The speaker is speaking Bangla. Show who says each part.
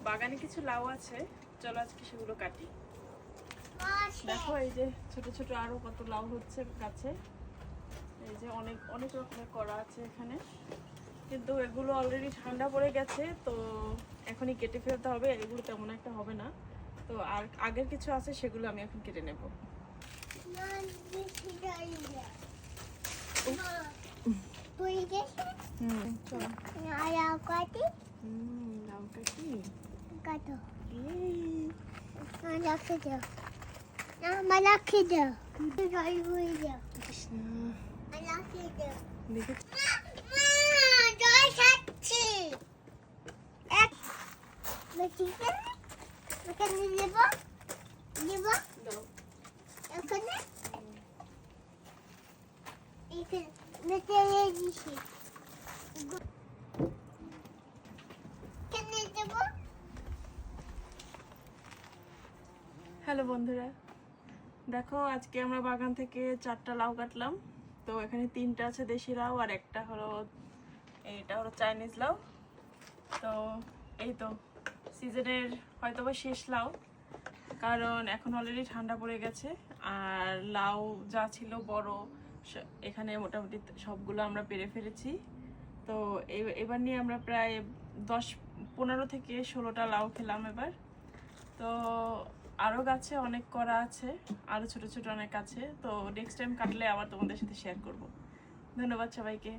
Speaker 1: বাগানে কিছু লাউ আছে, চলো আজকে সেগুলো কাটি। দেখো এই যে ছোট ছোট আরো কত লাউ হচ্ছে গাছে। এই যে অনেক অনেক রকমের করা আছে এখানে, কিন্তু এগুলো অলরেডি ঠান্ডা পড়ে গেছে, তো এখনই কেটে ফেলতে হবে। এগুলো তেমন একটা হবে না, তো আর আগের কিছু আছে সেগুলো আমি এখন কেটে নেব। চলো লাউ কাটি। হ্যালো বন্ধুরা, দেখো আজকে আমরা বাগান থেকে 4টা লাউ কাটলাম। তো এখানে 3টা আছে দেশি লাউ, আর একটা হলো এইটা হলো চাইনিজ লাউ। তো এই তো সিজনের হয়তোবা শেষ লাউ, কারণ এখন অলরেডি ঠান্ডা পড়ে গেছে। আর লাউ যা ছিল বড়, এখানে মোটামুটি সবগুলো আমরা পেরে ফেলেছি। তো এবার নিয়ে আমরা প্রায় 15 থেকে 16টা লাউ খেলাম এবার। তো আরও গাছে অনেক করা আছে, আরও ছোট ছোট অনেক আছে। তো নেক্সট টাইম কাটলে আবার তোমাদের সাথে শেয়ার করব। ধন্যবাদ সবাইকে।